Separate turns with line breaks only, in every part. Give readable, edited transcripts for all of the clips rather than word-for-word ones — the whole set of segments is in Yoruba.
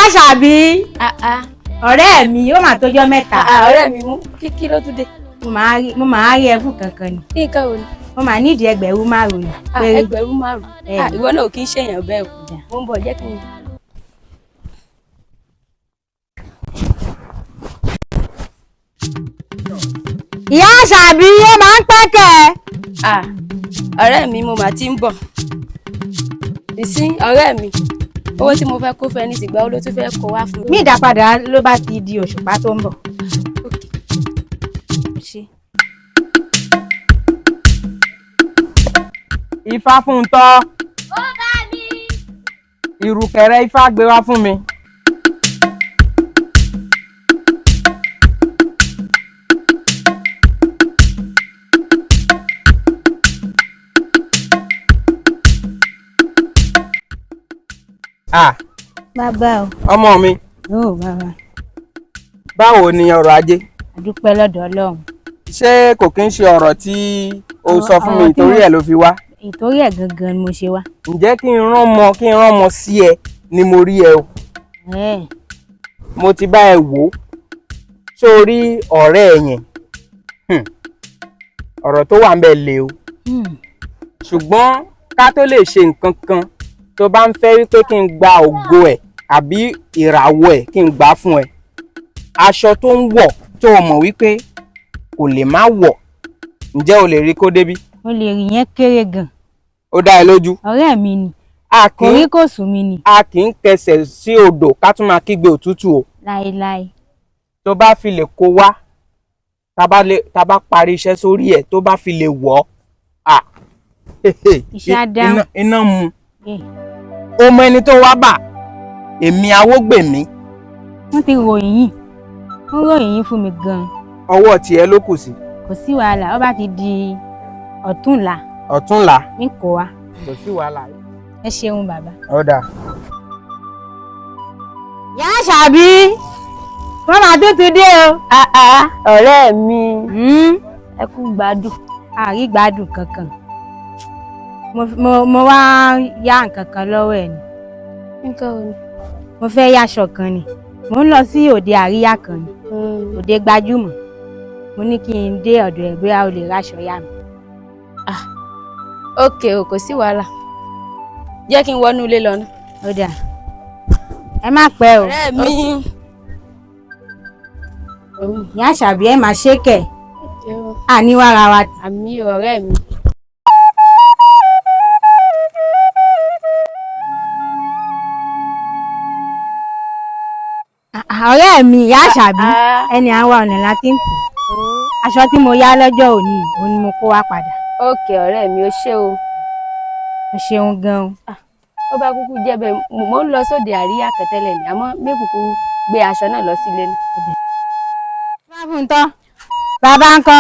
Àṣàbí. Ọ̀rẹ́ mi ó mà tọ́jọ́ mẹ́ta.
Ọ̀rẹ́ mi mú kí ló tún dé?
Mo máa rí ẹ fún kankan ni.
Kí nǹkan wo ni?
Mo máa nídìí 5,000 ni.
5,000. Ìwọ náà kì í ṣèyàn bẹ́ẹ̀ kù. Mo ń bọ̀ jẹ́ kí n.
Ìyá Àṣàbí ó máa ń pẹ́kẹ̀.
Ọ̀rẹ́ mi mo mà ti ń bọ̀. Ìsín ọ̀rẹ́ mi owó tí mo fẹ́ kó fẹ́ ní tìgbà ó ló tún fẹ́ kó wá fún mi.
Mi ìdápadà ló bá ti di òṣùpá tó ń bọ̀.
Ifá fún un tọ́.
Ó bá mi.
Ìrùkẹ̀rẹ̀ Ifá gbé wá fún mi.
Bàbá o.
Ọmọ mi.
Bàbá.
Báwo ni ọrọ̀ ajé?
A dúpẹ́ lọ́dọ̀ Ọlọ́run.
Ṣé kò kí ń ṣe ọ̀rọ̀ tí o sọ fún mi ìtorí ẹ̀ ló fi wá?
Ìtorí ẹ̀ gangan ni mo ṣe wá.
Ǹjẹ́ kí n rán mọ sí ẹ ni mo rí ẹ o. Mo ti bá ẹ wò ó. Ṣé o rí ọ̀rẹ́ ẹ yẹn? Ọ̀rọ̀ tó wà ń bẹ̀ le o. Ṣùgbọ́n ká tó lè ṣe nǹkan kan tó bá ń fẹ́ wípé kí n gba ògo ẹ̀ àbí ìràwọ̀ ẹ̀ kí n gbà fún ẹ. Aṣọ tó ń wọ̀ tó o mọ̀ wípé kò lè má wọ̀, ǹjẹ́ o lè rí kó débí?
O lè rí yẹn kéré gan.
Ó dá ẹ lójú?
Ọ̀rẹ́ mi ni.
Orí
kò sùn mi ni.
A kì í kẹsẹ̀ sí odò ká tún máa kígbe òtútù o.
Láéláé.
Tó bá fi lè kó wá, tá bá parí iṣẹ́ sórí ẹ̀ tó bá fi lè wọ̀ ọ́.
Iṣẹ́ àdáhùn.
Iná mu. O mọ ẹni tó wá bà, èmi Awógbèmí.
Wọ́n ti ròyìn yìí. Wọ́n ròyìn yìí fún mi gan.
Ọwọ́ tiẹ̀ ló kù sí.
Kò sí wàhálà, ó bá ti di ọ̀túnla.
Ọ̀túnla.
Ní kò wá.
Kò sí wàhálà.
Ẹ ṣeun bàbá.
Ó dáa.
Ìyá Àṣàbí, wọ́n máa tuntun dé o.
Ọ̀rẹ́ mi ẹ kú gbádùn.
Àrí gbádùn kankan. Mo wá yá nǹkan kan lọ́wọ́ ẹ̀ ni.
Nǹkan wo ni?
Mo fẹ́ yáṣọ kan ni. Mo ń lọ sí òde àríyá kan ni. Òde gbajúmọ̀. Mo ní kí n dé ọ̀dọ̀ ẹ̀ bóyá o lè ráṣọ yá mi.
Ókè o, kò sí wàhálà. Jẹ́ kí n wọnú ilé lọ ná.
Ó dáa. Ẹ má pẹ́ o.
Ọ̀rẹ́ mi.
Ìyá Àṣàbí ẹ máa ṣe kẹ̀. Àníwára wa.
Àmì ọ̀rẹ́ mi.
Ọ̀rẹ́ mi Ìyá Àṣàbí ẹni àwa ọ̀nà láti ń kù. Aṣọ tí mo yá lọ́jọ́ òní òun ni mo kó wá padà.
Ókè ọ̀rẹ́ mi, ó ṣé o.
Ó ṣeun gan-an.
Ó bá kúkú jẹ́ bẹ́ẹ̀, mo ń lọ sóde àríyá kẹtẹ́lẹ̀ ni, àmọ́ mẹ́kùkù gbé aṣọ náà lọ sílé náà.
Bá fún un tán. Bàbá ń kọ́.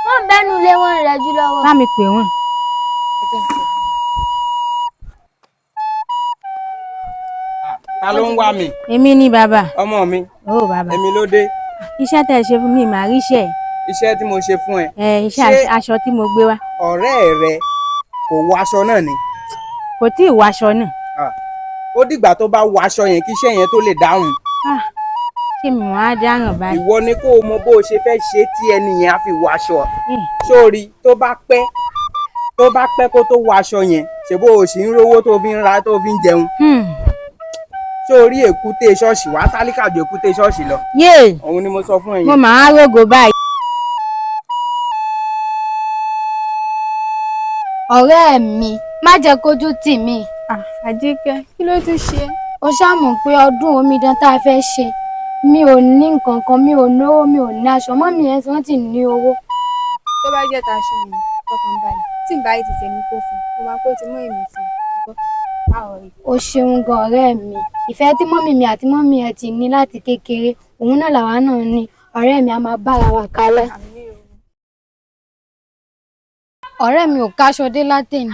Wọ́n bẹ́nu lé wọn rẹ̀ jù lọ́wọ́.
Bá mi pè wọ́n.
Ta ló ń wá mi?
Èmi ni bàbá.
Ọmọ mi.
Ó bàbá.
Èmi ló dé.
Iṣẹ́ tẹ́ ẹ ṣe fún mi màá ríṣẹ́.
Iṣẹ́ tí mo ṣe fún ẹ.
Iṣẹ́ aṣọ tí mo gbé wá.
Ọ̀rẹ́ rẹ kò wọ aṣọ náà ni?
Kò tí ì wọ aṣọ náà.
Ó dìgbà tó bá wọ aṣọ yẹn kí iṣẹ́ yẹn tó lè dáhùn.
Ṣé mi wọ́n á dáràn báyìí?
Ìwọ ni kó o mọ bó o ṣe fẹ́ ṣe tí ẹni yẹn á fi wọ aṣọ. Sórí tó bá pẹ́ kó tó wọ aṣọ yẹn ṣe bó o sì ń rówó tó fi ń ra tó fi ń jẹun. Sórí èkúté ṣọ́ọ̀ṣì wá tálíkà ju èkúté ṣọ́ọ̀ṣì lọ. Òun ni mo sọ fún ẹ̀yin.
Mo máa rógo báyìí.
Ọ̀rẹ́ mi, má jẹ́ kójú tì mí.
Àjíkẹ́, kí ló tún ṣe?
Ó ṣàmọ̀ pé ọdún omidan tá a fẹ́ ṣe. Mi ò ní nǹkan kan, mi ò lówó, mi ò ní aṣọ. Mọ́mì yẹn tí wọ́n ti ní owó.
Tó bá jẹ́ taṣọ mi, fọkàn balẹ̀. Tí n bá yìí ti tèmi kó fún, mo máa kó ti mọ́ èmi fún un.
O ṣeun gan ọ̀rẹ́ mi. Ìfẹ́ tí mọ́mì mi àti mọ́mì ẹ ti ní láti kékeré, òun náà làwa náà ní. Ọ̀rẹ́ mi a máa bára wa kalẹ̀. Ọ̀rẹ́ mi ò káṣọ dé látẹ̀ni.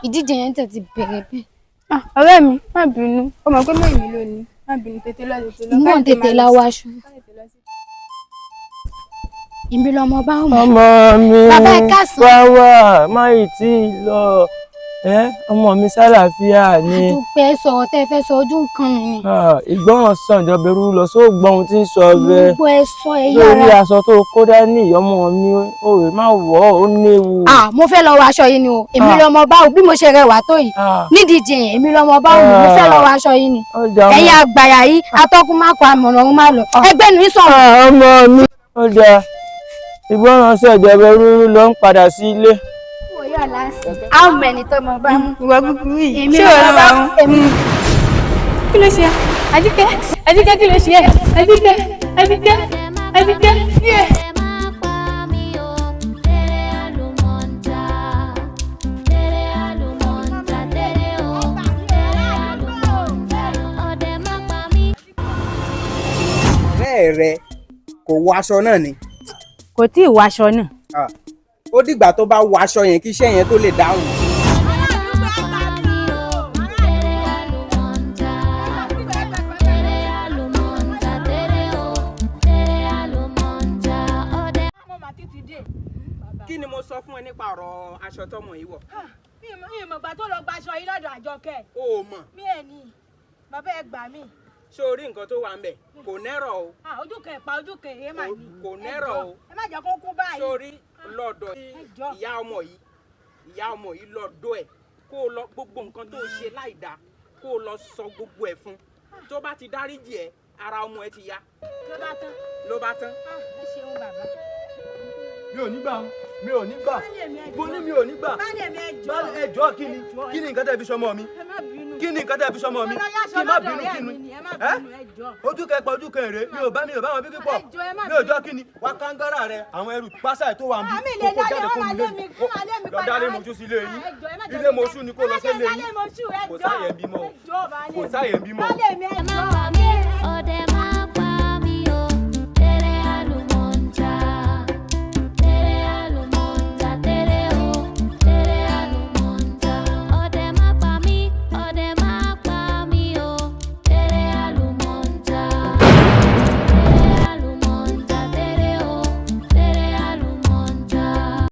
Ìdíje yẹn tẹ̀ ti bẹ̀rẹ̀ bẹ́ẹ̀.
Ọ̀rẹ́ mi, má bínú. Ó mọ̀ pé mọ́ èmi ló ní. Má bínú, tètè lọ.
Mọ̀ tètè la wá aṣọ. Èmi lọmọ bá wọn.
Ọmọ mi.
Bàbá ẹ káàsán.
Báwa má ì tí ì lọ.
ọmọ mi sálàáfíà ni.
àdúpẹ́ sọ̀rọ̀ tẹ́ fẹ́ sọ ojú nǹkan mi ni.
ìgbọràn sàn ìjọba irú lọ sóò gbọ́ ohun tí ń sọ bẹ́ẹ̀.
gbogbo ẹ sọ ẹ
lórí
yára.
aṣọ tó kó dání ọmọ mi òwe má wọ̀ ó léwu.
mo fẹ́ lọ wọ aṣọ yìí ni o èmi lọmọ báwo bí mo ṣe rẹwà tó yìí nídìí jìn èmi lọmọ báwo mo fẹ́ lọ wọ aṣọ yìí ni. ẹ̀yin àgbàyà yìí atọ́kùn má kọ àmọ̀ràn ọ̀hún má lọ ẹgbẹ́ nu sọ̀rọ̀.
ọmọ mi ó dáa ìgbọràn sàn ìjọba irú lọ ń padà sí ilé.
àwọn mẹ́ni tó mọ bá mú.
ìwà kúkúrú yìí
èmi
ṣé
lọmọ
ọ̀rọ̀
bá
àwọn.
èmi.
kí ló ṣe ẹ́ Àjíkẹ́ kí ló ṣe ẹ́ Àjíkẹ́.
ọ̀rẹ́ rẹ kò wọ aṣọ náà ni.
kò tí ì wọ aṣọ náà.
ó dìgbà tó bá wọ aṣọ yẹn kí iṣẹ́ yẹn tó lè dáhùn. kí ni mo sọ fún ẹ nípa ọ̀rọ̀ aṣọ tọmọ yìí wọ̀.
mi ò mọ̀gbà tó lọ gbaṣọ yìí lọ́dọ̀ Àjọkẹ́.
o ò mọ̀.
mi ẹ̀ ní bàbá ẹ gbà mí.
ṣé o rí nǹkan tó wà ń bẹ̀ kò nẹ́rọ̀ o.
ojú kan ẹ̀pà ojú kan èyí mà ní.
kò nẹ́rọ̀ o.
ẹ má jẹ́ kó kú báyìí.
ṣé o rí lọ́dọ̀ ìyá ọmọ yìí lọ́dọ̀ ẹ̀ kó o lọ gbogbo nǹkan tó ṣe láì dáa kó o lọ sọ gbogbo ẹ̀ fún tó bá ti dáríjì ẹ ara ọmọ ẹ ti yá. ló bá tán.
ẹ ṣeun bàbá.
mi ò ní gbà mi ò ní gbà mo ní mi ò ní gbà. ẹjọ́ kí ni nǹkan tẹ́ fi sọmọ mi kí ni nǹkan tẹ́ fi sọmọ mi kí má bínú kí ni ojú kẹpẹ ojú kẹrẹ mi ò bá wọn bí pípọ̀ mi ò jọ kí ni wá kángárà rẹ àwọn ẹrù pásá tó wà ń bí kókó jáde kó mi lé mi lọ́dá lé mojú sí ilé yín ilé moṣú ni kó lọ sí ilé yín kò sáyẹ̀ ń bímọ.